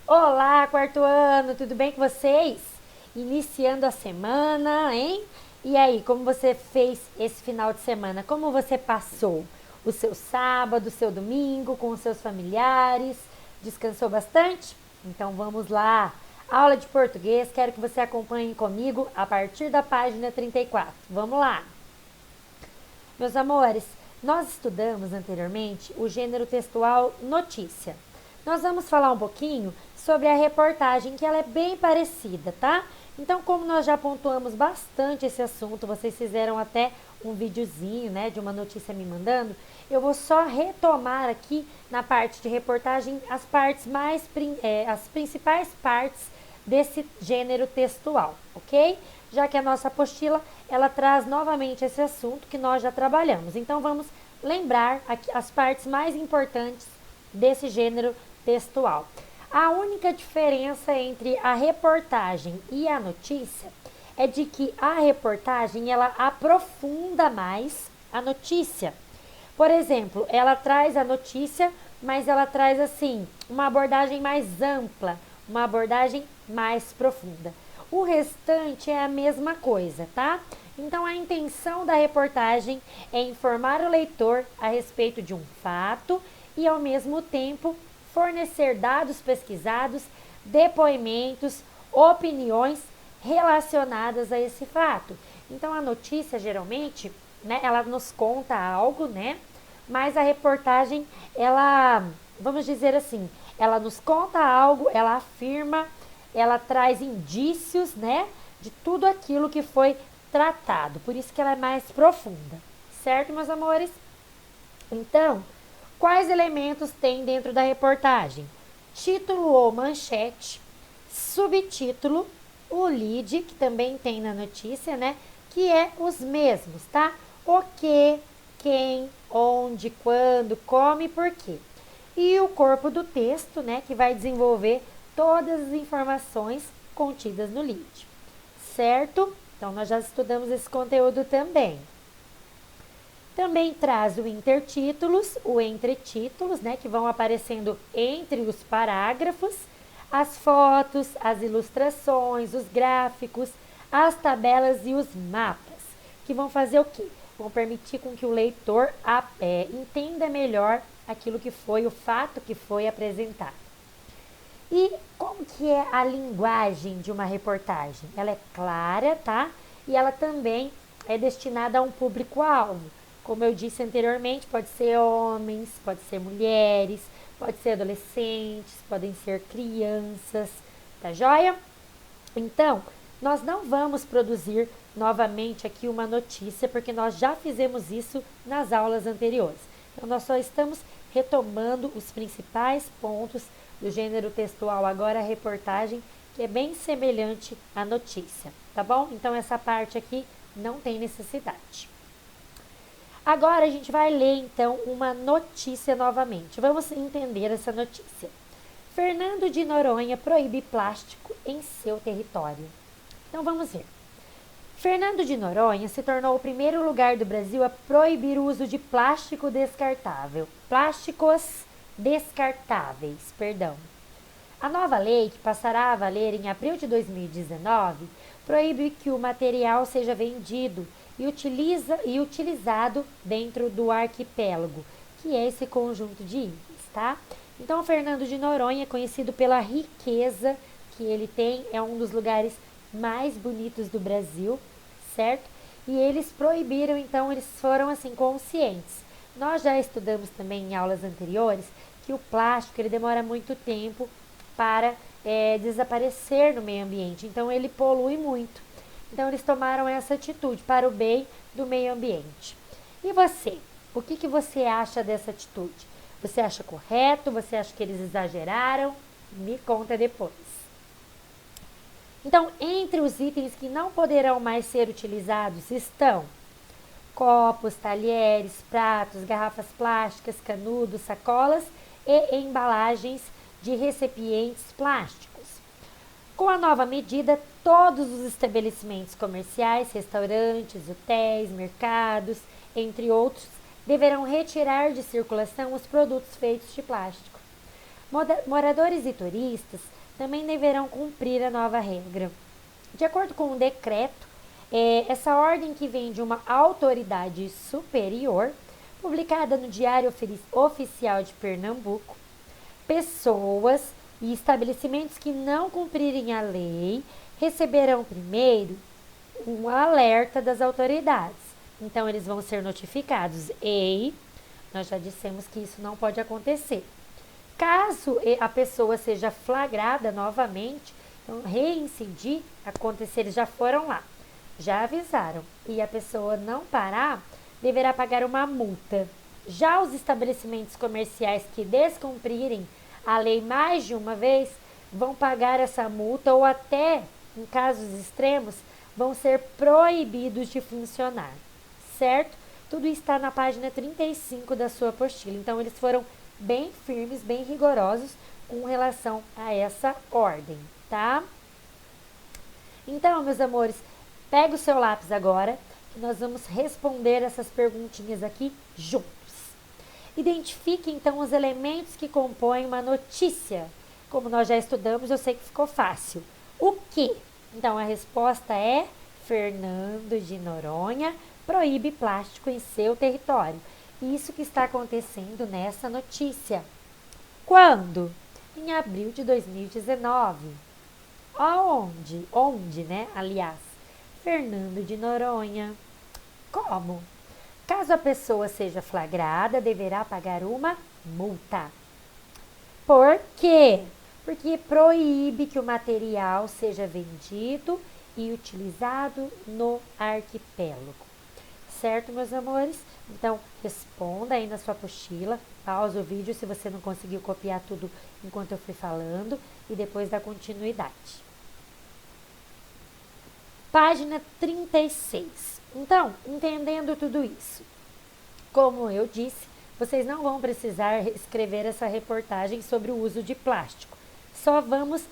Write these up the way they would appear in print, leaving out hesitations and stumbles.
Olá, quarto ano, tudo bem com vocês? Iniciando a semana, hein? E aí, como você fez esse final de semana? Como você passou o seu sábado, o seu domingo com os seus familiares? Descansou bastante? Então vamos lá. Aula de português, quero que você acompanhe comigo a partir da página 34. Vamos lá. Meus amores, nós estudamos anteriormente o gênero textual notícia. Nós vamos falar um pouquinho sobre a reportagem, que ela é bem parecida, tá? Então, como nós já pontuamos bastante esse assunto, vocês fizeram até um videozinho, né, de uma notícia me mandando, eu vou só retomar aqui na parte de reportagem as principais partes desse gênero textual, ok? Já que a nossa apostila, ela traz novamente esse assunto que nós já trabalhamos. Então, vamos lembrar aqui as partes mais importantes desse gênero textual. A única diferença entre a reportagem e a notícia é de que a reportagem, ela aprofunda mais a notícia. Por exemplo, ela traz a notícia, mas ela traz assim uma abordagem mais ampla, uma abordagem mais profunda. O restante é a mesma coisa, tá? Então a intenção da reportagem é informar o leitor a respeito de um fato e ao mesmo tempo fornecer dados pesquisados, depoimentos, opiniões relacionadas a esse fato. Então a notícia geralmente, né, ela nos conta algo, né? Mas a reportagem, ela, vamos dizer assim, ela nos conta algo, ela afirma, ela traz indícios, né, de tudo aquilo que foi tratado. Por isso que ela é mais profunda, certo, meus amores? Então, quais elementos tem dentro da reportagem? Título ou manchete, subtítulo, o lead, que também tem na notícia, né? Que é os mesmos, tá? O que, quem, onde, quando, como e por quê. E o corpo do texto, né? Que vai desenvolver todas as informações contidas no lead. Certo? Então, nós já estudamos esse conteúdo também. Também traz o intertítulos, o entretítulos, né, que vão aparecendo entre os parágrafos, as fotos, as ilustrações, os gráficos, as tabelas e os mapas, que vão fazer o quê? Vão permitir com que o leitor entenda melhor aquilo que foi, o fato que foi apresentado. E como que é a linguagem de uma reportagem? Ela é clara, tá? E ela também é destinada a um público-alvo. Como eu disse anteriormente, pode ser homens, pode ser mulheres, pode ser adolescentes, podem ser crianças, tá joia? Então, nós não vamos produzir novamente aqui uma notícia, porque nós já fizemos isso nas aulas anteriores. Então, nós só estamos retomando os principais pontos do gênero textual, agora a reportagem, que é bem semelhante à notícia, tá bom? Então, essa parte aqui não tem necessidade. Agora a gente vai ler então uma notícia novamente. Vamos entender essa notícia. Fernando de Noronha proíbe plástico em seu território. Então vamos ver. Fernando de Noronha se tornou o primeiro lugar do Brasil a proibir o uso de plástico descartável. Plásticos descartáveis, perdão. A nova lei, que passará a valer em abril de 2019, proíbe que o material seja vendido e utilizado dentro do arquipélago, que é esse conjunto de ilhas, tá? Então, Fernando de Noronha é conhecido pela riqueza que ele tem, é um dos lugares mais bonitos do Brasil, certo? E eles proibiram, então, eles foram assim conscientes. Nós já estudamos também em aulas anteriores que o plástico ele demora muito tempo para desaparecer no meio ambiente, então ele polui muito. Então eles tomaram essa atitude para o bem do meio ambiente. E você? O que você acha dessa atitude? Você acha correto? Você acha que eles exageraram? Me conta depois. Então, entre os itens que não poderão mais ser utilizados estão copos, talheres, pratos, garrafas plásticas, canudos, sacolas e embalagens de recipientes plásticos. Com a nova medida, todos os estabelecimentos comerciais, restaurantes, hotéis, mercados, entre outros, deverão retirar de circulação os produtos feitos de plástico. Moradores e turistas também deverão cumprir a nova regra. De acordo com o decreto, essa ordem que vem de uma autoridade superior, publicada no Diário Oficial de Pernambuco, pessoas e estabelecimentos que não cumprirem a lei receberão primeiro um alerta das autoridades. Então, eles vão ser notificados. E nós já dissemos que isso não pode acontecer. Caso a pessoa seja flagrada novamente, então, reincidir, acontecer, eles já foram lá, já avisaram, e a pessoa não parar, deverá pagar uma multa. Já os estabelecimentos comerciais que descumprirem a lei mais de uma vez, vão pagar essa multa ou até, em casos extremos, vão ser proibidos de funcionar, certo? Tudo está na página 35 da sua apostila. Então, eles foram bem firmes, bem rigorosos com relação a essa ordem, tá? Então, meus amores, pega o seu lápis agora, que nós vamos responder essas perguntinhas aqui juntos. Identifique, então, os elementos que compõem uma notícia. Como nós já estudamos, eu sei que ficou fácil. O que? Então, a resposta é: Fernando de Noronha proíbe plástico em seu território. Isso que está acontecendo nessa notícia. Quando? Em abril de 2019. Aonde? Onde, né? Aliás, Fernando de Noronha. Como? Caso a pessoa seja flagrada, deverá pagar uma multa. Por quê? Porque proíbe que o material seja vendido e utilizado no arquipélago. Certo, meus amores? Então, responda aí na sua apostila, pausa o vídeo se você não conseguiu copiar tudo enquanto eu fui falando e depois dá continuidade. Página 36. Então, entendendo tudo isso, como eu disse, vocês não vão precisar escrever essa reportagem sobre o uso de plástico. Só vamos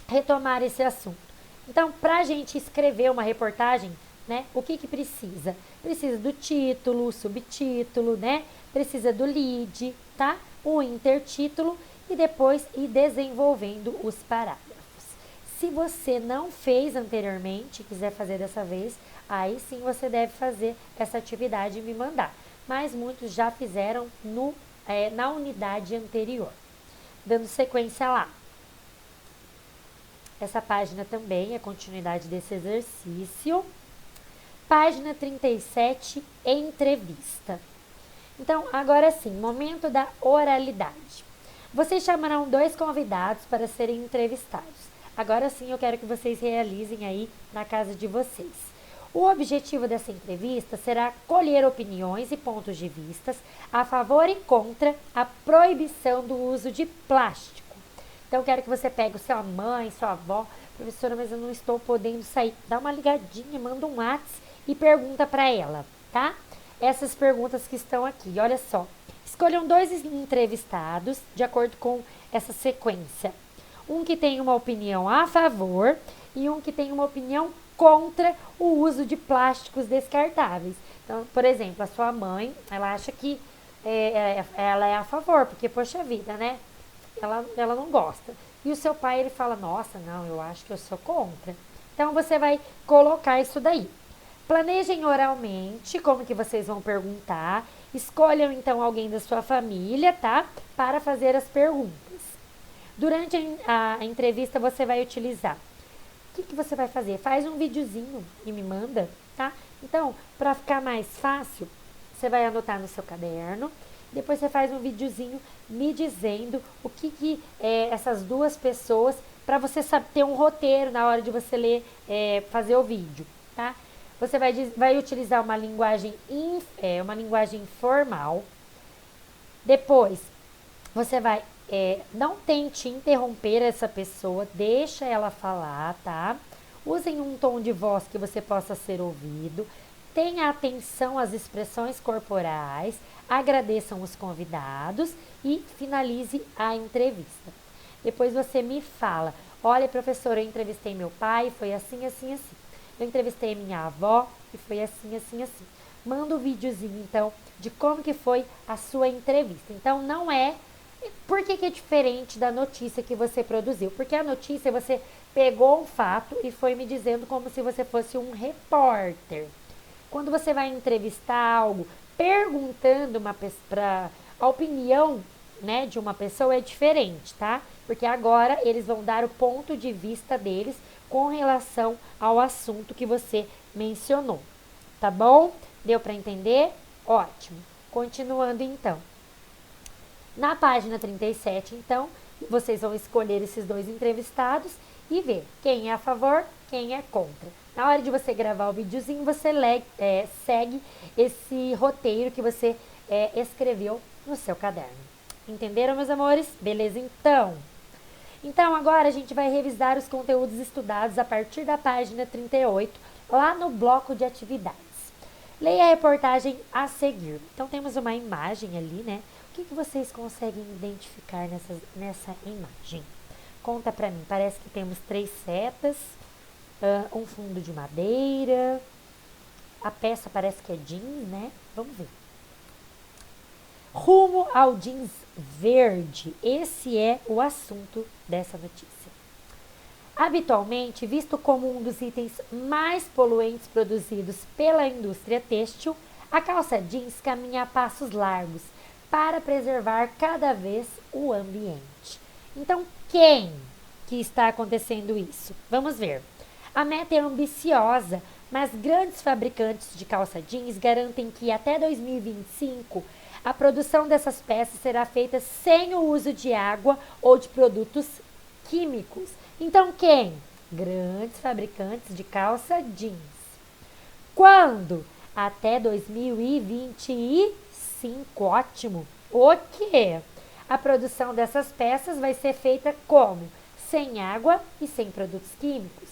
retomar esse assunto. Então, para a gente escrever uma reportagem, né, o que precisa? Precisa do título, subtítulo, né? Precisa do lead, tá? O intertítulo e depois ir desenvolvendo os parágrafos. Se você não fez anteriormente, quiser fazer dessa vez, aí sim você deve fazer essa atividade e me mandar. Mas muitos já fizeram na unidade anterior. Dando sequência lá. Essa página também é continuidade desse exercício. Página 37, entrevista. Então, agora sim, momento da oralidade. Vocês chamarão 2 convidados para serem entrevistados. Agora sim, eu quero que vocês realizem aí na casa de vocês. O objetivo dessa entrevista será colher opiniões e pontos de vista a favor e contra a proibição do uso de plástico. Então, eu quero que você pegue sua mãe, sua avó, professora, mas eu não estou podendo sair. Dá uma ligadinha, manda um WhatsApp e pergunta para ela, tá? Essas perguntas que estão aqui, olha só. Escolham 2 entrevistados de acordo com essa sequência. Um que tem uma opinião a favor e um que tem uma opinião contra o uso de plásticos descartáveis. Então, por exemplo, a sua mãe, ela acha que ela é a favor, porque, poxa vida, né? Ela não gosta. E o seu pai, ele fala, nossa, não, eu acho que eu sou contra. Então, você vai colocar isso daí. Planejem oralmente como que vocês vão perguntar. Escolham, então, alguém da sua família, tá? Para fazer as perguntas. Durante a entrevista, você vai utilizar. O que você vai fazer? Faz um videozinho e me manda, tá? Então, para ficar mais fácil, você vai anotar no seu caderno. Depois você faz um videozinho me dizendo o que essas 2 pessoas, para você ter um roteiro na hora de você ler, fazer o vídeo, tá? Você vai utilizar uma linguagem formal. Depois, você vai não tente interromper essa pessoa, deixa ela falar, tá? Usem um tom de voz que você possa ser ouvido. Tenha atenção às expressões corporais, agradeçam os convidados e finalize a entrevista. Depois você me fala, olha, professora, eu entrevistei meu pai, foi assim, assim, assim. Eu entrevistei minha avó e foi assim, assim, assim. Manda um videozinho, então, de como que foi a sua entrevista. Então, não é Por que que é diferente da notícia que você produziu? Porque a notícia você pegou um fato e foi me dizendo como se você fosse um repórter. Quando você vai entrevistar algo, perguntando para a opinião, né, de uma pessoa é diferente, tá? Porque agora eles vão dar o ponto de vista deles com relação ao assunto que você mencionou. Tá bom? Deu para entender? Ótimo. Continuando então. Na página 37, então, vocês vão escolher esses dois entrevistados e ver quem é a favor, quem é contra. Na hora de você gravar o videozinho, você segue esse roteiro que você escreveu no seu caderno. Entenderam, meus amores? Beleza, então? Então, agora a gente vai revisar os conteúdos estudados a partir da página 38, lá no bloco de atividades. Leia a reportagem a seguir. Então, temos uma imagem ali, né? O que vocês conseguem identificar nessa imagem? Conta pra mim. Parece que temos 3 setas, um fundo de madeira. A peça parece que é jeans, né? Vamos ver. Rumo ao jeans verde. Esse é o assunto dessa notícia. Habitualmente visto como um dos itens mais poluentes produzidos pela indústria têxtil, a calça jeans caminha a passos largos para preservar cada vez o ambiente. Então, quem que está acontecendo isso? Vamos ver. A meta é ambiciosa, mas grandes fabricantes de calça jeans garantem que até 2025 a produção dessas peças será feita sem o uso de água ou de produtos químicos. Então, quem? Grandes fabricantes de calça jeans. Quando? Até 2025. Ótimo. O quê? A produção dessas peças vai ser feita como? Sem água e sem produtos químicos,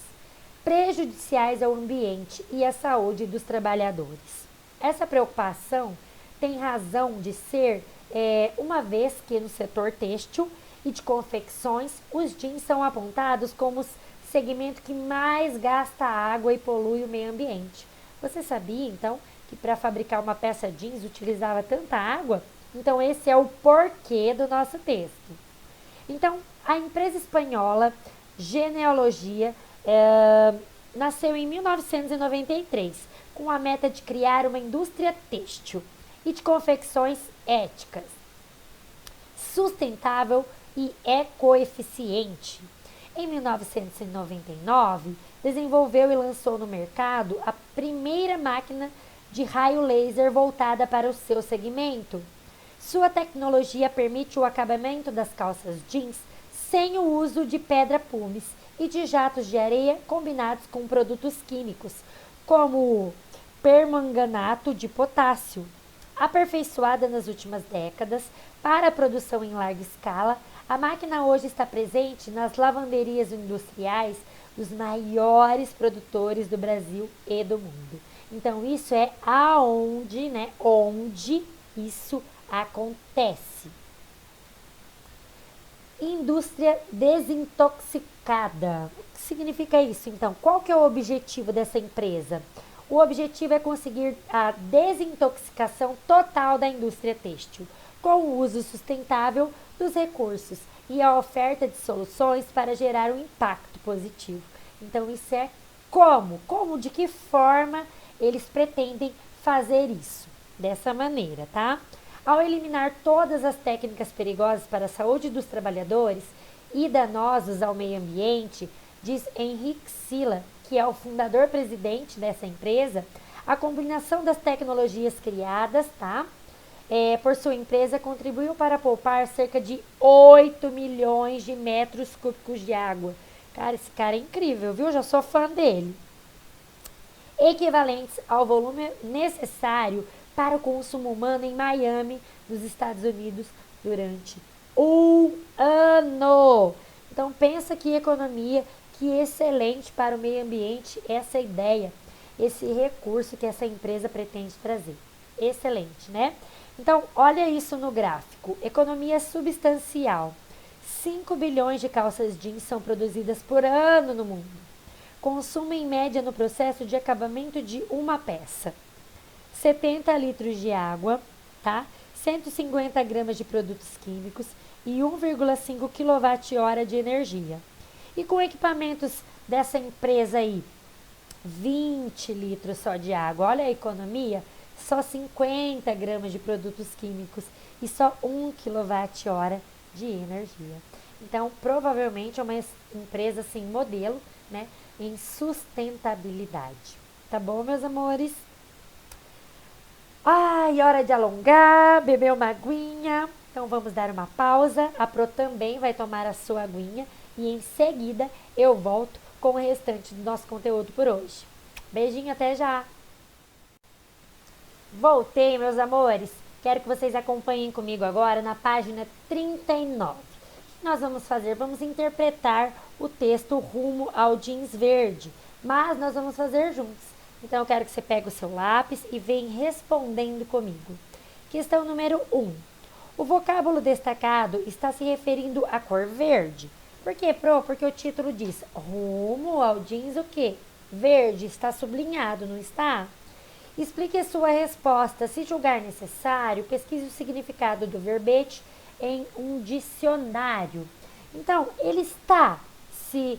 prejudiciais ao ambiente e à saúde dos trabalhadores. Essa preocupação tem razão de ser, uma vez que no setor têxtil e de confecções, os jeans são apontados como o segmento que mais gasta água e polui o meio ambiente. Você sabia, então, que para fabricar uma peça jeans utilizava tanta água? Então, esse é o porquê do nosso texto. Então, a empresa espanhola Genealogia nasceu em 1993, com a meta de criar uma indústria têxtil e de confecções éticas, sustentável e ecoeficiente. Em 1999, desenvolveu e lançou no mercado a primeira máquina de raio laser voltada para o seu segmento. Sua tecnologia permite o acabamento das calças jeans sem o uso de pedra-pumes e de jatos de areia combinados com produtos químicos, como o permanganato de potássio. Aperfeiçoada nas últimas décadas para a produção em larga escala, a máquina hoje está presente nas lavanderias industriais dos maiores produtores do Brasil e do mundo. Então, isso é aonde, né? Onde isso acontece. Indústria desintoxicada. O que significa isso, então? Qual que é o objetivo dessa empresa? O objetivo é conseguir a desintoxicação total da indústria têxtil, com o uso sustentável dos recursos e a oferta de soluções para gerar um impacto positivo. Então, isso é como? Como, de que forma eles pretendem fazer isso? Dessa maneira, tá? Ao eliminar todas as técnicas perigosas para a saúde dos trabalhadores e danosos ao meio ambiente, diz Henrique Silla, que é o fundador-presidente dessa empresa, a combinação das tecnologias criadas, tá? Por sua empresa, contribuiu para poupar cerca de 8 milhões de metros cúbicos de água. Cara, esse cara é incrível, viu? Já sou fã dele. Equivalentes ao volume necessário para o consumo humano em Miami, nos Estados Unidos, durante um ano. Então, pensa que economia, que excelente para o meio ambiente essa ideia, esse recurso que essa empresa pretende trazer. Excelente, né? Então, olha isso no gráfico. Economia substancial. 5 bilhões de calças jeans são produzidas por ano no mundo. Consumo em média no processo de acabamento de uma peça. 70 litros de água, tá? 150 gramas de produtos químicos e 1,5 kWh de energia. E com equipamentos dessa empresa aí, 20 litros só de água. Olha a economia, só 50 gramas de produtos químicos e só 1 kWh de energia. Então, provavelmente é uma empresa assim, modelo, né, em sustentabilidade. Tá bom, meus amores? Ai, hora de alongar, beber uma aguinha. Então, vamos dar uma pausa. A Pro também vai tomar a sua aguinha e em seguida eu volto com o restante do nosso conteúdo por hoje. Beijinho, até já! Voltei, meus amores! Quero que vocês acompanhem comigo agora na página 39. O que nós vamos fazer? Vamos interpretar o texto Rumo ao Jeans Verde, mas nós vamos fazer juntos. Então, eu quero que você pegue o seu lápis e venha respondendo comigo. Questão número 1. O vocábulo destacado está se referindo à cor verde. Por quê, Pro? Porque o título diz rumo ao jeans o quê? Verde, está sublinhado, não está? Explique a sua resposta. Se julgar necessário, pesquise o significado do verbete em um dicionário. Então, ele está se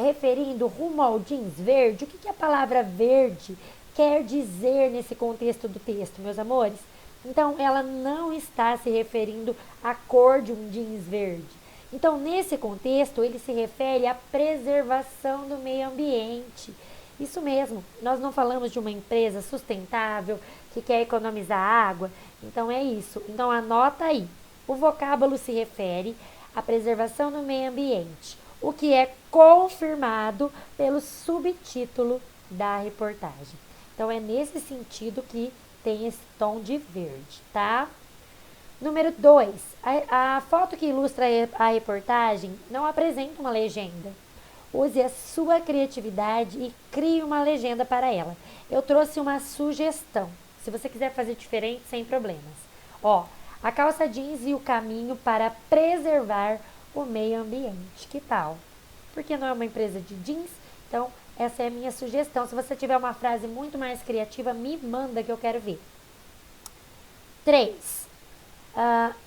referindo rumo ao jeans verde. O que a palavra verde quer dizer nesse contexto do texto, meus amores? Então, ela não está se referindo à cor de um jeans verde. Então, nesse contexto, ele se refere à preservação do meio ambiente. Isso mesmo, nós não falamos de uma empresa sustentável que quer economizar água. Então, é isso. Então, anota aí. O vocábulo se refere à preservação do meio ambiente, o que é confirmado pelo subtítulo da reportagem. Então, é nesse sentido que tem esse tom de verde, tá? Número 2. A foto que ilustra a reportagem não apresenta uma legenda. Use a sua criatividade e crie uma legenda para ela. Eu trouxe uma sugestão. Se você quiser fazer diferente, sem problemas. Ó, a calça jeans e o caminho para preservar o meio ambiente. Que tal? Porque não é uma empresa de jeans, então essa é a minha sugestão. Se você tiver uma frase muito mais criativa, me manda que eu quero ver. 3.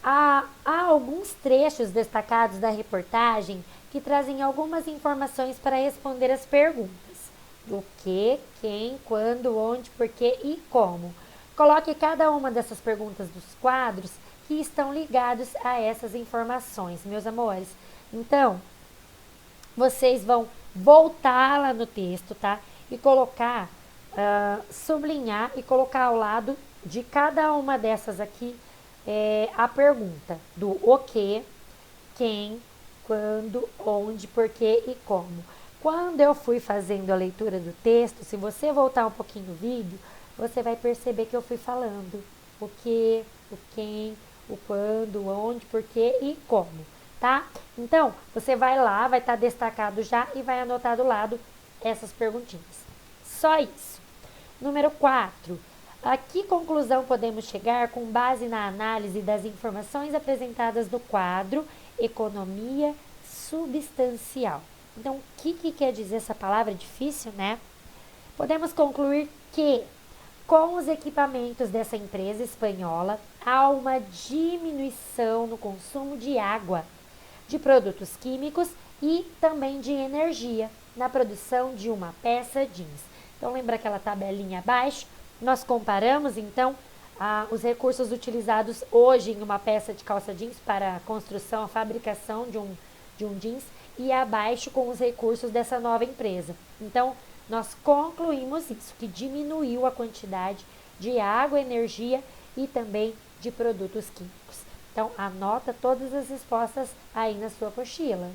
Há alguns trechos destacados da reportagem que trazem algumas informações para responder as perguntas. Do que, quem, quando, onde, porquê e como. Coloque cada uma dessas perguntas dos quadros que estão ligados a essas informações, meus amores. Então, vocês vão voltar lá no texto, tá? E colocar, sublinhar e colocar ao lado de cada uma dessas aqui a pergunta do o que, quem, quando, onde, porquê e como. Quando eu fui fazendo a leitura do texto, se você voltar um pouquinho no vídeo, você vai perceber que eu fui falando o que, o quem, o quando, onde, porquê e como, tá? Então, você vai lá, vai estar destacado já e vai anotar do lado essas perguntinhas. Só isso. Número 4. A que conclusão podemos chegar com base na análise das informações apresentadas no quadro Economia Substancial? Então, o que quer dizer essa palavra difícil, né? Podemos concluir que, com os equipamentos dessa empresa espanhola, há uma diminuição no consumo de água, de produtos químicos e também de energia na produção de uma peça jeans. Então, lembra aquela tabelinha abaixo? Nós comparamos, então, os recursos utilizados hoje em uma peça de calça jeans para a construção, a fabricação de um jeans e abaixo com os recursos dessa nova empresa. Então, nós concluímos isso, que diminuiu a quantidade de água, energia e também de produtos químicos. Então, anota todas as respostas aí na sua apostila.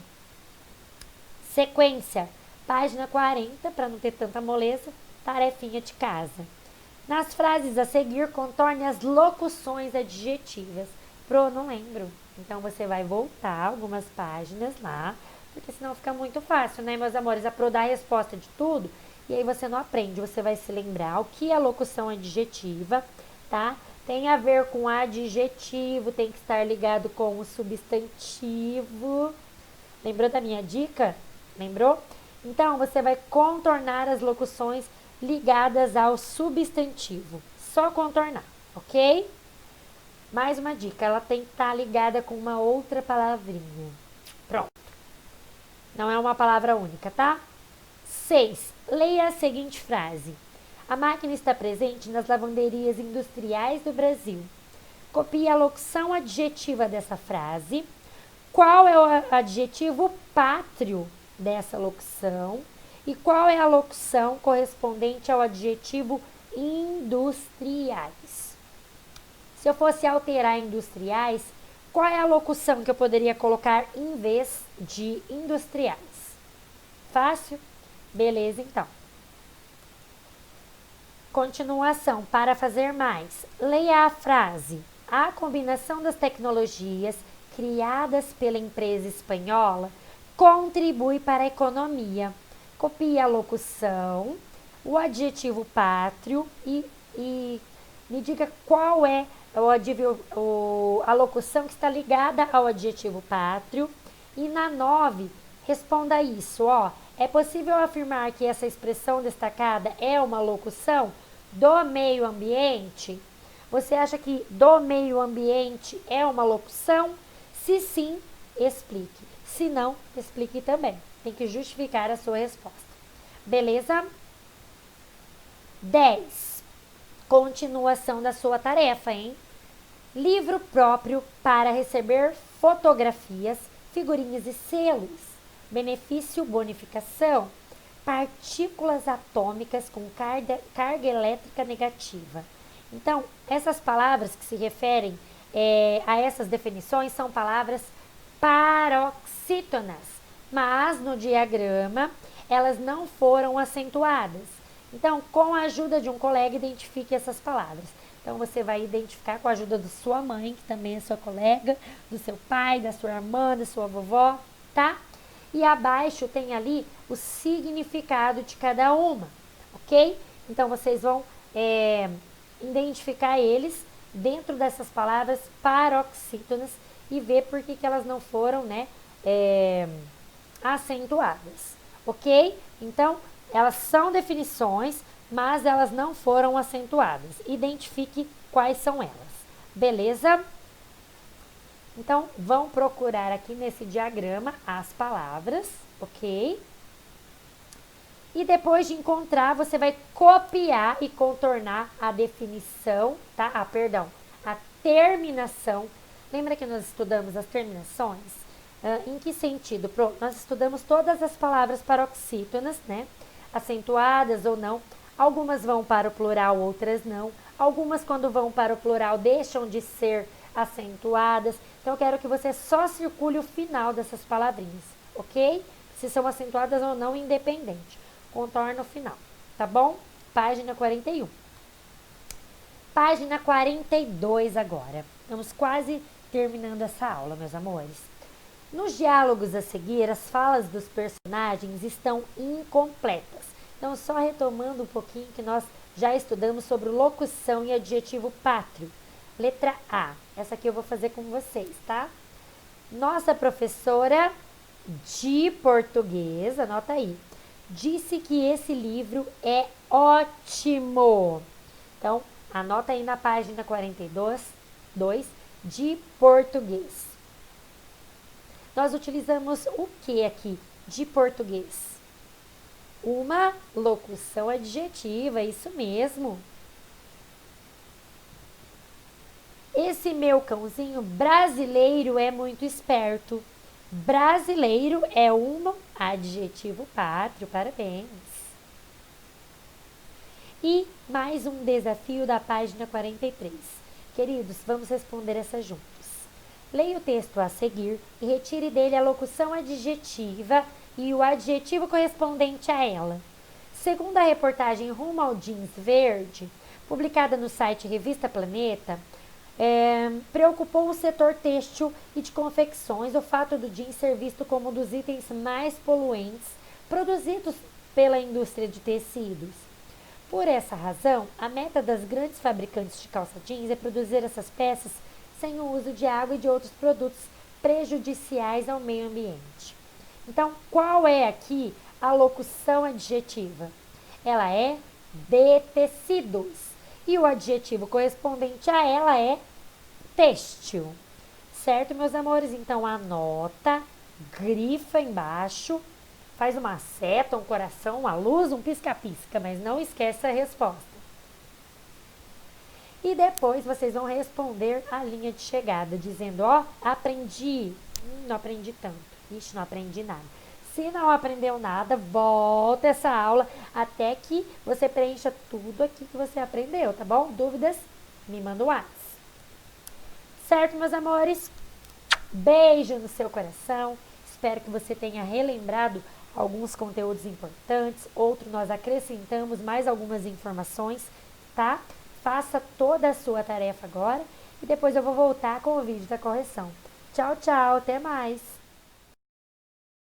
Sequência, página 40, para não ter tanta moleza, tarefinha de casa. Nas frases a seguir, contorne as locuções adjetivas. Pro, não lembro. Então, você vai voltar algumas páginas lá, porque senão fica muito fácil, né, meus amores? A Pro dá a resposta de tudo, e aí você não aprende. Você vai se lembrar o que é locução adjetiva, tá? Tem a ver com adjetivo, tem que estar ligado com o substantivo. Lembrou da minha dica? Lembrou? Então, você vai contornar as locuções ligadas ao substantivo. Só contornar, ok? Mais uma dica, ela tem que estar ligada com uma outra palavrinha. Pronto. Não é uma palavra única, tá? 6. Leia a seguinte frase. A máquina está presente nas lavanderias industriais do Brasil. Copie a locução adjetiva dessa frase. Qual é o adjetivo pátrio dessa locução? E qual é a locução correspondente ao adjetivo industriais? Se eu fosse alterar industriais, qual é a locução que eu poderia colocar em vez de industriais? Fácil? Beleza, então. Continuação, para fazer mais. Leia a frase. A combinação das tecnologias criadas pela empresa espanhola contribui para a economia. Copie a locução, o adjetivo pátrio e me diga qual é a locução que está ligada ao adjetivo pátrio. E na 9, responda isso, ó. É possível afirmar que essa expressão destacada é uma locução do meio ambiente? Você acha que do meio ambiente é uma locução? Se sim, explique. Se não, explique também. Tem que justificar a sua resposta. Beleza? 10. Continuação da sua tarefa, hein? Livro próprio para receber fotografias, figurinhas e selos. Benefício, bonificação. Partículas atômicas com carga elétrica negativa. Então, essas palavras que se referem a essas definições são palavras paroxítonas, mas no diagrama elas não foram acentuadas. Então, com a ajuda de um colega, identifique essas palavras. Então, você vai identificar com a ajuda da sua mãe, que também é sua colega, do seu pai, da sua irmã, da sua vovó, tá? E abaixo tem ali o significado de cada uma, ok? Então, vocês vão identificar eles dentro dessas palavras paroxítonas e ver por que elas não foram, acentuadas, ok? Então, elas são definições, mas elas não foram acentuadas. Identifique quais são elas, beleza? Então, vão procurar aqui nesse diagrama as palavras, ok? E depois de encontrar, você vai copiar e contornar a definição, tá? A terminação. Lembra que nós estudamos as terminações? Em que sentido? Pronto, nós estudamos todas as palavras paroxítonas, né? Acentuadas ou não. Algumas vão para o plural, outras não. Algumas, quando vão para o plural, deixam de ser acentuadas. Então, eu quero que você só circule o final dessas palavrinhas, ok? Se são acentuadas ou não, independente. Contorna o final, tá bom? Página 41. Página 42 agora. Estamos quase terminando essa aula, meus amores. Nos diálogos a seguir, as falas dos personagens estão incompletas. Então, só retomando um pouquinho que nós já estudamos sobre locução e adjetivo pátrio. Letra A. Essa aqui eu vou fazer com vocês, tá? Nossa professora de português, anota aí, disse que esse livro é ótimo. Então, anota aí na página 42, de português. Nós utilizamos o que aqui de português? Uma locução adjetiva, isso mesmo. Esse meu cãozinho brasileiro é muito esperto. Brasileiro é um adjetivo pátrio, parabéns. E mais um desafio da página 43. Queridos, vamos responder essa juntos. Leia o texto a seguir e retire dele a locução adjetiva e o adjetivo correspondente a ela. Segundo a reportagem Rumo ao Jeans Verde, publicada no site Revista Planeta, preocupou o setor têxtil e de confecções o fato do jeans ser visto como um dos itens mais poluentes produzidos pela indústria de tecidos. Por essa razão, a meta das grandes fabricantes de calça jeans é produzir essas peças sem o uso de água e de outros produtos prejudiciais ao meio ambiente. Então, qual é aqui a locução adjetiva? Ela é de tecidos. E o adjetivo correspondente a ela é têxtil. Certo, meus amores? Então, anota, grifa embaixo, faz uma seta, um coração, uma luz, um pisca-pisca, mas não esquece a resposta. E depois vocês vão responder a linha de chegada, dizendo, ó, aprendi. Não aprendi tanto. Ixi, não aprendi nada. Se não aprendeu nada, volta essa aula até que você preencha tudo aqui que você aprendeu, tá bom? Dúvidas? Me manda um WhatsApp. Certo, meus amores? Beijo no seu coração. Espero que você tenha relembrado alguns conteúdos importantes. Outro nós acrescentamos mais algumas informações, tá? Faça toda a sua tarefa agora e depois eu vou voltar com o vídeo da correção. Tchau, tchau, até mais!